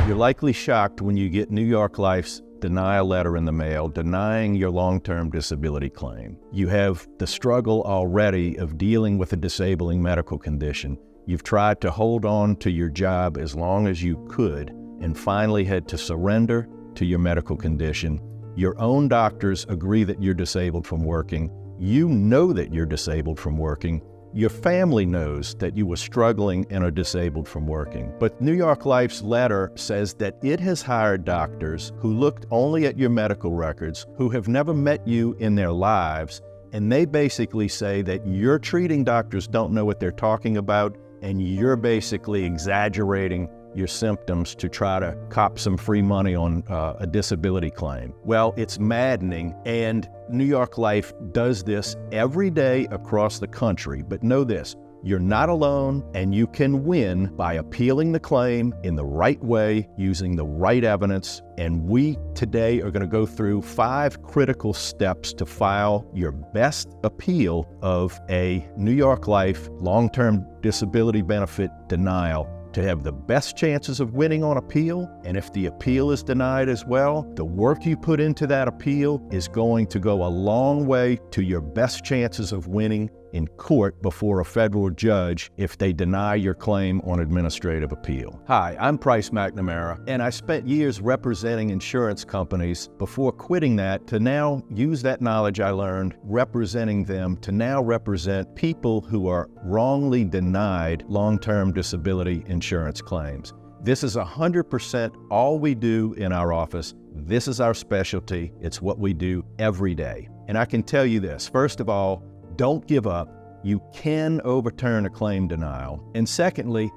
You're likely shocked when you get New York Life's denial letter in the mail denying your long-term disability claim. You have the struggle already of dealing with a disabling medical condition. You've tried to hold on to your job as long as you could and finally had to surrender to your medical condition. Your own doctors agree that you're disabled from working. You know that you're disabled from working. Your family knows that you were struggling and are disabled from working. But New York Life's letter says that it has hired doctors who looked only at your medical records, who have never met you in their lives, and they basically say that your treating doctors don't know what they're talking about, and you're basically exaggerating your symptoms to try to cop some free money on a disability claim. Well, it's maddening, and New York Life does this every day across the country. But know this, you're not alone, and you can win by appealing the claim in the right way, using the right evidence. And we today are going to go through 5 critical steps to file your best appeal of a New York Life long-term disability benefit denial, to have the best chances of winning on appeal. And if the appeal is denied as well, the work you put into that appeal is going to go a long way to your best chances of winning in court before a federal judge if they deny your claim on administrative appeal. Hi, I'm Price McNamara, and I spent years representing insurance companies before quitting that to now use that knowledge I learned representing them to now represent people who are wrongly denied long-term disability insurance claims. This is 100% all we do in our office. This is our specialty. It's what we do every day. And I can tell you this, first of all, don't give up. You can overturn a claim denial. And secondly,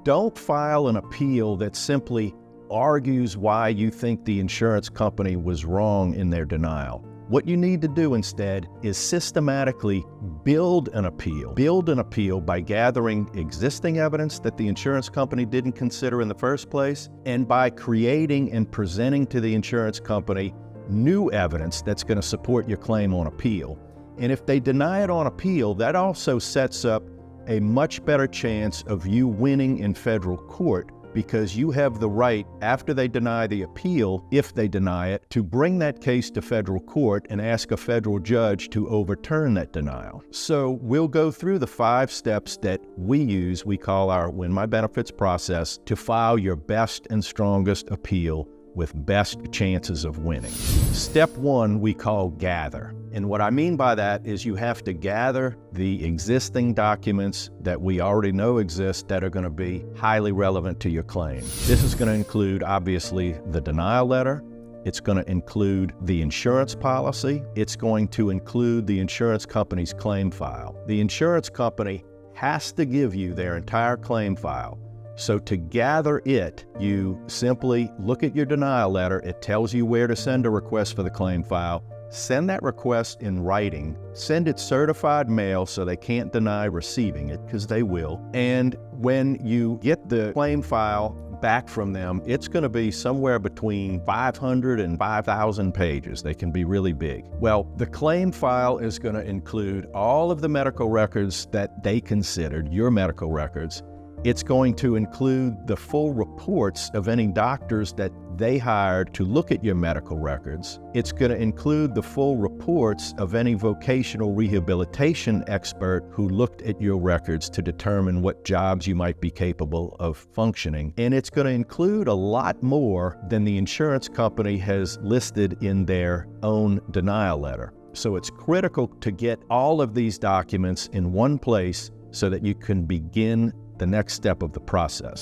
don't file an appeal that simply argues why you think the insurance company was wrong in their denial. What you need to do instead is systematically build an appeal. Build an appeal by gathering existing evidence that the insurance company didn't consider in the first place, and by creating and presenting to the insurance company new evidence that's going to support your claim on appeal. And if they deny it on appeal, that also sets up a much better chance of you winning in federal court, because you have the right, after they deny the appeal, if they deny it, to bring that case to federal court and ask a federal judge to overturn that denial. So we'll go through the 5 steps that we use, we call our Win My Benefits process, to file your best and strongest appeal with best chances of winning. Step 1 we call gather. And what I mean by that is you have to gather the existing documents that we already know exist that are going to be highly relevant to your claim. This is going to include, obviously, the denial letter. It's going to include the insurance policy. It's going to include the insurance company's claim file. The insurance company has to give you their entire claim file. So to gather it, you simply look at your denial letter. It tells you where to send a request for the claim file. Send that request in writing. Send it certified mail so they can't deny receiving it, because they will. And when you get the claim file back from them, it's going to be somewhere between 500 and 5,000 pages. They can be really big. Well, the claim file is going to include all of the medical records that they considered, your medical records. It's going to include the full reports of any doctors that they hired to look at your medical records. It's going to include the full reports of any vocational rehabilitation expert who looked at your records to determine what jobs you might be capable of functioning. And it's going to include a lot more than the insurance company has listed in their own denial letter. So it's critical to get all of these documents in one place so that you can begin the next step of the process.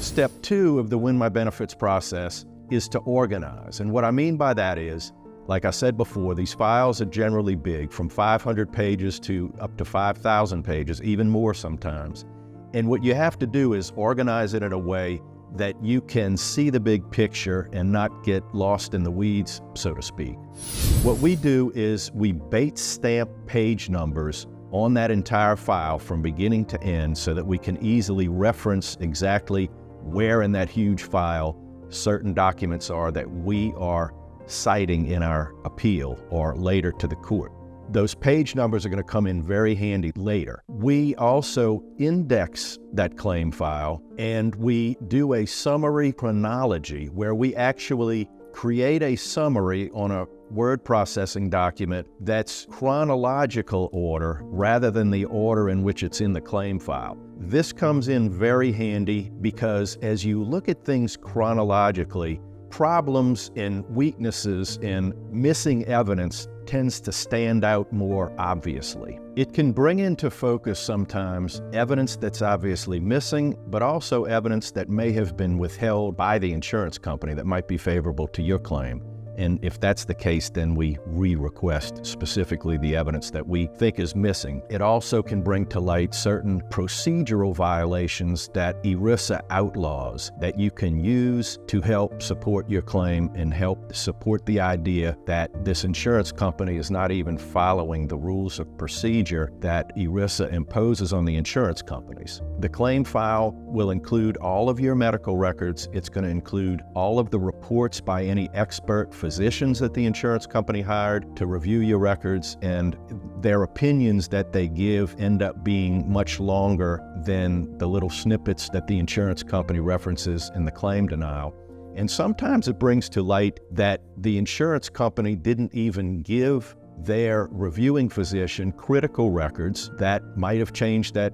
Step 2 of the Win My Benefits process is to organize. And what I mean by that is, like I said before, these files are generally big, from 500 pages to up to 5,000 pages, even more sometimes. And what you have to do is organize it in a way that you can see the big picture and not get lost in the weeds, so to speak. What we do is we bait stamp page numbers on that entire file from beginning to end so that we can easily reference exactly where in that huge file certain documents are that we are citing in our appeal or later to the court. Those page numbers are going to come in very handy later. We also index that claim file, and we do a summary chronology where we actually create a summary on a word processing document that's chronological order rather than the order in which it's in the claim file. This comes in very handy because as you look at things chronologically, problems and weaknesses and missing evidence tends to stand out more obviously. It can bring into focus sometimes evidence that's obviously missing, but also evidence that may have been withheld by the insurance company that might be favorable to your claim. And if that's the case, then we re-request specifically the evidence that we think is missing. It also can bring to light certain procedural violations that ERISA outlaws that you can use to help support your claim and help support the idea that this insurance company is not even following the rules of procedure that ERISA imposes on the insurance companies. The claim file will include all of your medical records. It's going to include all of the reports by any expert physicians that the insurance company hired to review your records, and their opinions that they give end up being much longer than the little snippets that the insurance company references in the claim denial. And sometimes it brings to light that the insurance company didn't even give their reviewing physician critical records that might have changed that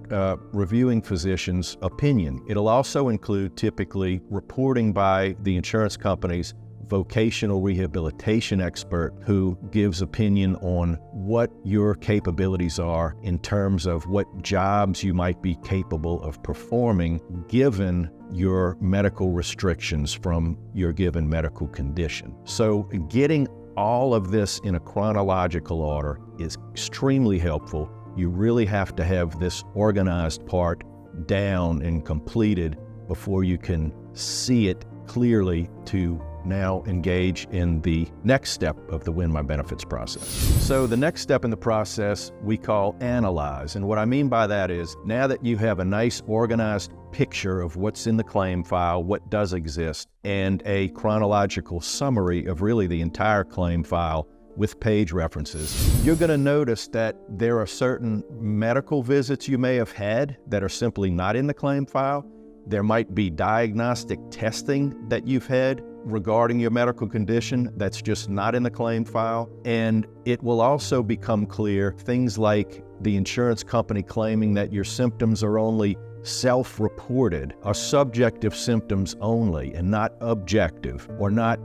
reviewing physician's opinion. It'll also include typically reporting by the insurance company's vocational rehabilitation expert who gives opinion on what your capabilities are in terms of what jobs you might be capable of performing given your medical restrictions from your given medical condition. So getting all of this in a chronological order is extremely helpful. You really have to have this organized part down and completed before you can see it clearly to now engage in the next step of the Win My Benefits process. So the next step in the process we call analyze. And what I mean by that is now that you have a nice organized picture of what's in the claim file, what does exist, and a chronological summary of really the entire claim file with page references, you're going to notice that there are certain medical visits you may have had that are simply not in the claim file. There might be diagnostic testing that you've had regarding your medical condition that's just not in the claim file. And it will also become clear things like the insurance company claiming that your symptoms are only self-reported, are subjective symptoms only and not objective, or not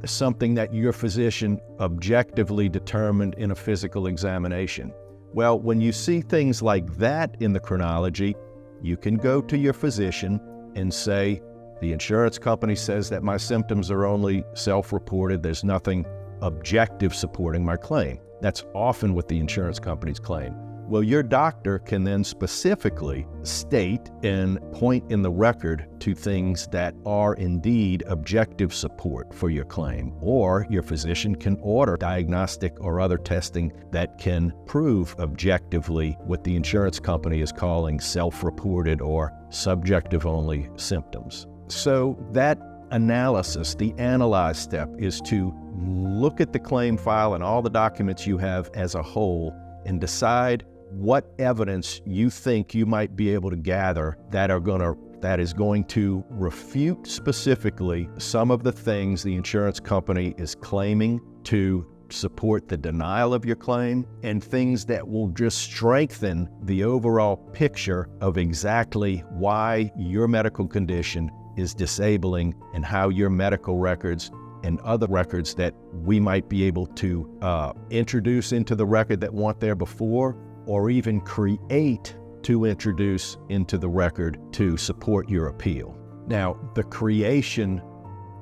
something that your physician objectively determined in a physical examination. Well, when you see things like that in the chronology, you can go to your physician and say, the insurance company says that my symptoms are only self-reported. There's nothing objective supporting my claim. That's often what the insurance companies claim. Well, your doctor can then specifically state and point in the record to things that are indeed objective support for your claim, or your physician can order diagnostic or other testing that can prove objectively what the insurance company is calling self-reported or subjective-only symptoms. So that analysis, the analyze step, is to look at the claim file and all the documents you have as a whole and decide what evidence you think you might be able to gather that is going to refute specifically some of the things the insurance company is claiming to support the denial of your claim, and things that will just strengthen the overall picture of exactly why your medical condition is disabling and how your medical records and other records that we might be able to introduce into the record that weren't there before, or even create to introduce into the record to support your appeal. Now, the creation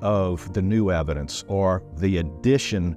of the new evidence or the addition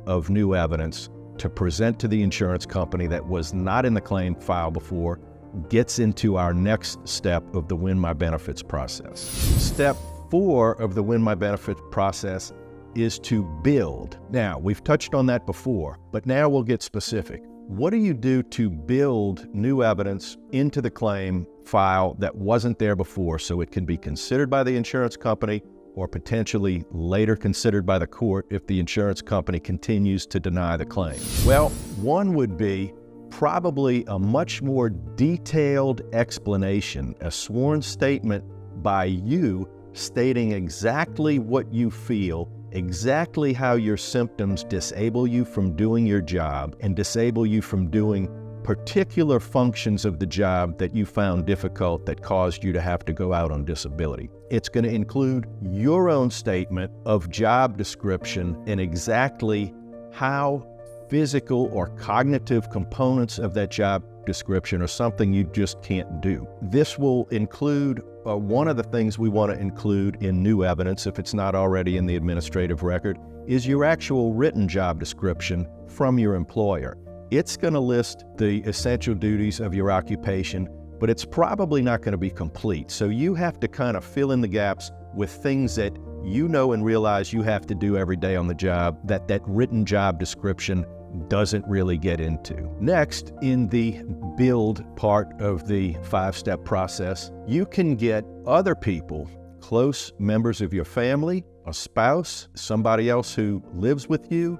of new evidence to present to the insurance company that was not in the claim file before gets into our next step of the Win My Benefits process. Step 4 of the Win My Benefits process is to build. Now, we've touched on that before, but now we'll get specific. What do you do to build new evidence into the claim file that wasn't there before so it can be considered by the insurance company or potentially later considered by the court if the insurance company continues to deny the claim? Well, one would be probably a much more detailed explanation, a sworn statement by you stating exactly what you feel, exactly how your symptoms disable you from doing your job and disable you from doing particular functions of the job that you found difficult that caused you to have to go out on disability. It's going to include your own statement of job description and exactly how physical or cognitive components of that job description are something you just can't do. This will include one of the things we want to include in new evidence, if it's not already in the administrative record, is your actual written job description from your employer. It's going to list the essential duties of your occupation, but it's probably not going to be complete. So you have to kind of fill in the gaps with things that you know and realize you have to do every day on the job that written job description doesn't really get into. Next, in the build part of the 5-step process, you can get other people, close members of your family, a spouse, somebody else who lives with you,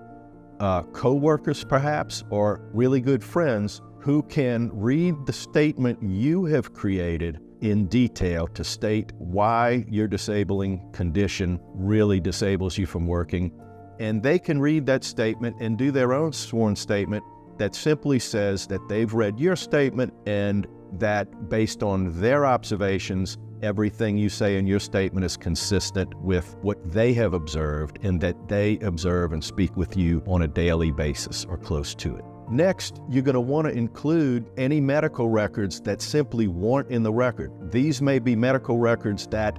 co-workers perhaps, or really good friends who can read the statement you have created in detail to state why your disabling condition really disables you from working. And they can read that statement and do their own sworn statement that simply says that they've read your statement and that based on their observations, everything you say in your statement is consistent with what they have observed and that they observe and speak with you on a daily basis or close to it. Next, you're going to want to include any medical records that simply weren't in the record. These may be medical records that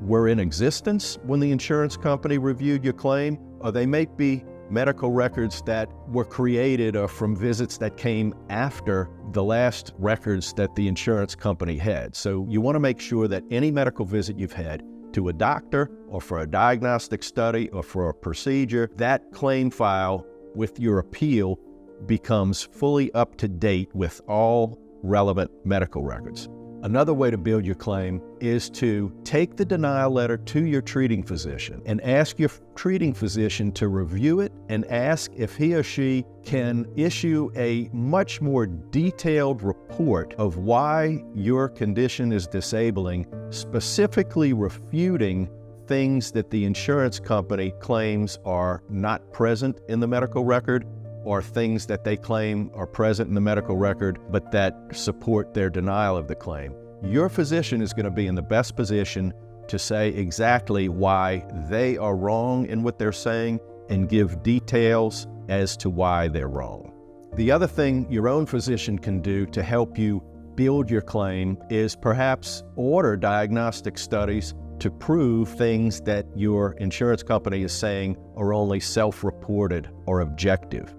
were in existence when the insurance company reviewed your claim, or they may be medical records that were created or from visits that came after the last records that the insurance company had. So you want to make sure that any medical visit you've had to a doctor or for a diagnostic study or for a procedure, that claim file with your appeal becomes fully up to date with all relevant medical records. Another way to build your claim is to take the denial letter to your treating physician and ask your treating physician to review it and ask if he or she can issue a much more detailed report of why your condition is disabling, specifically refuting things that the insurance company claims are not present in the medical record or things that they claim are present in the medical record but that support their denial of the claim. Your physician is going to be in the best position to say exactly why they are wrong in what they're saying and give details as to why they're wrong. The other thing your own physician can do to help you build your claim is perhaps order diagnostic studies to prove things that your insurance company is saying are only self-reported or objective.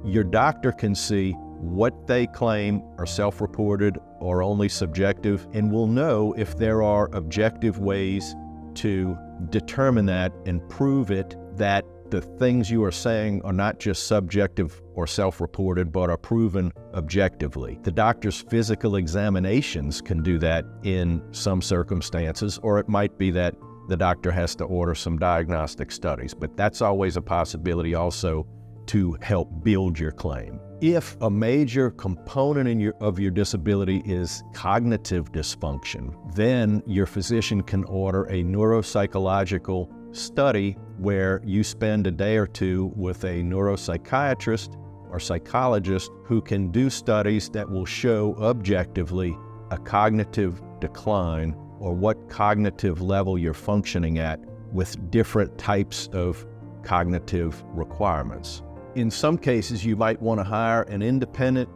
Your doctor can see what they claim are self-reported or only subjective and will know if there are objective ways to determine that and prove it, that the things you are saying are not just subjective or self-reported but are proven objectively. The doctor's physical examinations can do that in some circumstances, or it might be that the doctor has to order some diagnostic studies, but that's always a possibility also to help build your claim. If a major component of your disability is cognitive dysfunction, then your physician can order a neuropsychological study where you spend a day or two with a neuropsychiatrist or psychologist who can do studies that will show objectively a cognitive decline or what cognitive level you're functioning at with different types of cognitive requirements. In some cases, you might want to hire an independent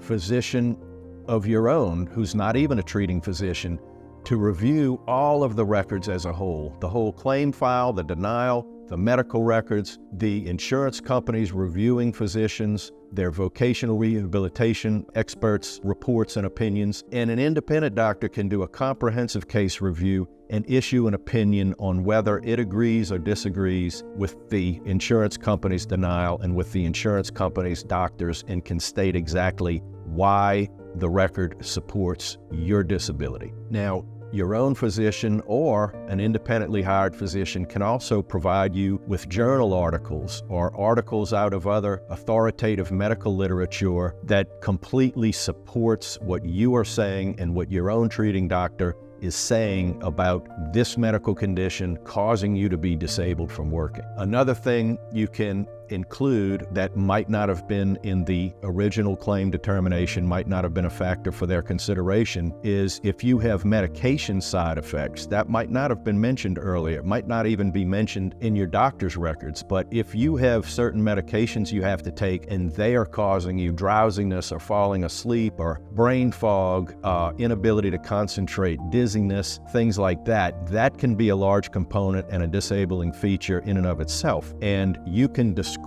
physician of your own who's not even a treating physician to review all of the records as a whole, the whole claim file, the denial, the medical records, the insurance companies reviewing physicians, their vocational rehabilitation experts' reports and opinions, and an independent doctor can do a comprehensive case review and issue an opinion on whether it agrees or disagrees with the insurance company's denial and with the insurance company's doctors and can state exactly why the record supports your disability. Now, Your own physician or an independently hired physician can also provide you with journal articles or articles out of other authoritative medical literature that completely supports what you are saying and what your own treating doctor is saying about this medical condition causing you to be disabled from working. Another thing you can include that might not have been in the original claim determination, might not have been a factor for their consideration, is if you have medication side effects. That might not have been mentioned earlier. It might not even be mentioned in your doctor's records. But if you have certain medications you have to take and they are causing you drowsiness or falling asleep or brain fog, inability to concentrate, dizziness, things like that, that can be a large component and a disabling feature in and of itself. And you can describe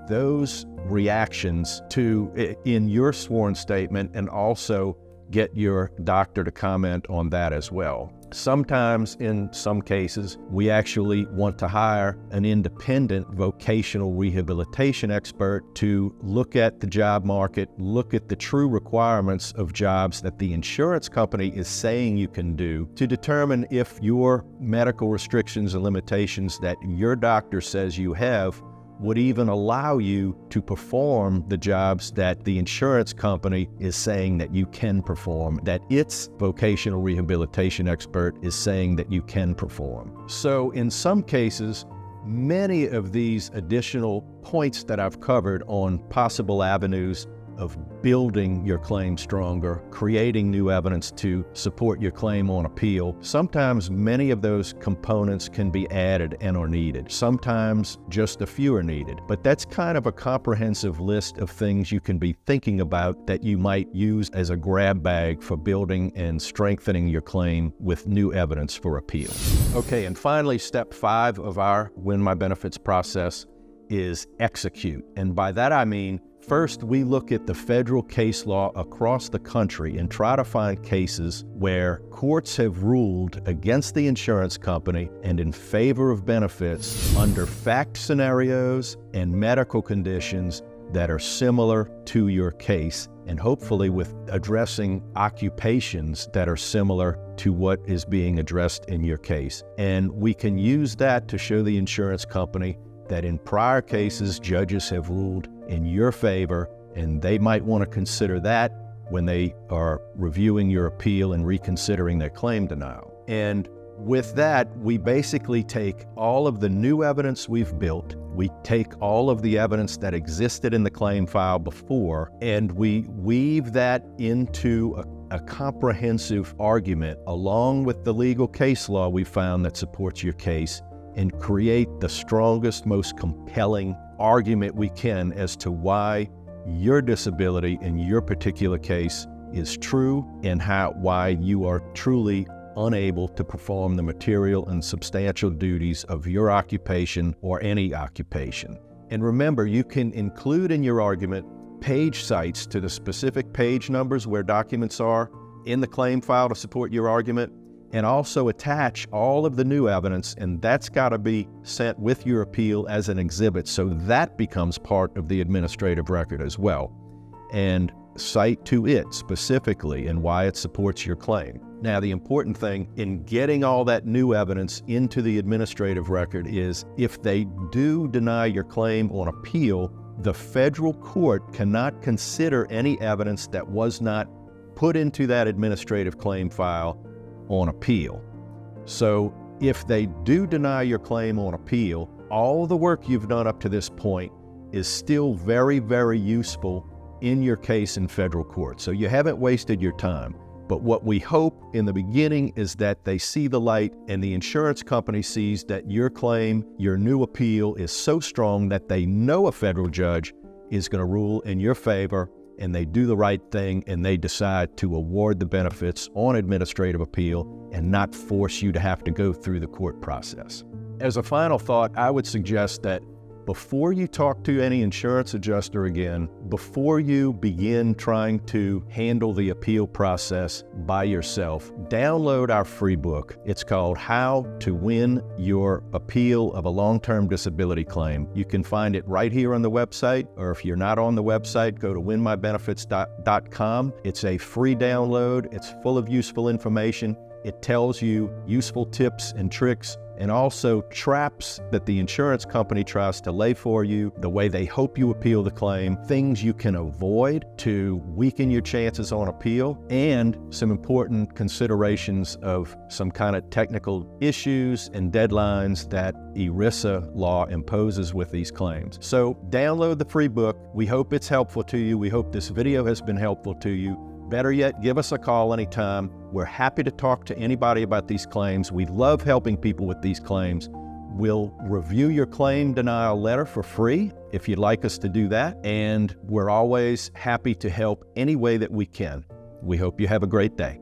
those reactions in your sworn statement and also get your doctor to comment on that as well. Sometimes, in some cases, we actually want to hire an independent vocational rehabilitation expert to look at the job market, look at the true requirements of jobs that the insurance company is saying you can do to determine if your medical restrictions and limitations that your doctor says you have would even allow you to perform the jobs that the insurance company is saying that you can perform, that its vocational rehabilitation expert is saying that you can perform. So in some cases, many of these additional points that I've covered on possible avenues of building your claim stronger, creating new evidence to support your claim on appeal. Sometimes many of those components can be added and are needed. Sometimes just a few are needed. But that's kind of a comprehensive list of things you can be thinking about that you might use as a grab bag for building and strengthening your claim with new evidence for appeal. Okay, and finally, step 5 of our Win My Benefits process is execute. And by that I mean, first, we look at the federal case law across the country and try to find cases where courts have ruled against the insurance company and in favor of benefits under fact scenarios and medical conditions that are similar to your case, and hopefully with addressing occupations that are similar to what is being addressed in your case. And we can use that to show the insurance company that in prior cases, judges have ruled in your favor, and they might want to consider that when they are reviewing your appeal and reconsidering their claim denial. And with that, we basically take all of the new evidence we've built, we take all of the evidence that existed in the claim file before, and we weave that into a comprehensive argument along with the legal case law we found that supports your case, and create the strongest, most compelling argument we can as to why your disability in your particular case is true and why you are truly unable to perform the material and substantial duties of your occupation or any occupation. And remember, you can include in your argument page sites to the specific page numbers where documents are in the claim file to support your argument, and also attach all of the new evidence, and that's got to be sent with your appeal as an exhibit, so that becomes part of the administrative record as well, and cite to it specifically and why it supports your claim. Now, the important thing in getting all that new evidence into the administrative record is if they do deny your claim on appeal, the federal court cannot consider any evidence that was not put into that administrative claim file on appeal. So if they do deny your claim on appeal, all the work you've done up to this point is still very, very useful in your case in federal court. So you haven't wasted your time. But what we hope in the beginning is that they see the light and the insurance company sees that your claim, your new appeal is so strong that they know a federal judge is going to rule in your favor, and they do the right thing and they decide to award the benefits on administrative appeal and not force you to have to go through the court process. As a final thought, I would suggest that before you talk to any insurance adjuster again, before you begin trying to handle the appeal process by yourself, download our free book. It's called How to Win Your Appeal of a Long-Term Disability Claim. You can find it right here on the website, or if you're not on the website, go to winmybenefits.com. It's a free download. It's full of useful information. It tells you useful tips and tricks, and also traps that the insurance company tries to lay for you, the way they hope you appeal the claim, things you can avoid to weaken your chances on appeal, and some important considerations of some kind of technical issues and deadlines that ERISA law imposes with these claims. So download the free book. We hope it's helpful to you. We hope this video has been helpful to you. Better yet, give us a call anytime. We're happy to talk to anybody about these claims. We love helping people with these claims. We'll review your claim denial letter for free if you'd like us to do that. And we're always happy to help any way that we can. We hope you have a great day.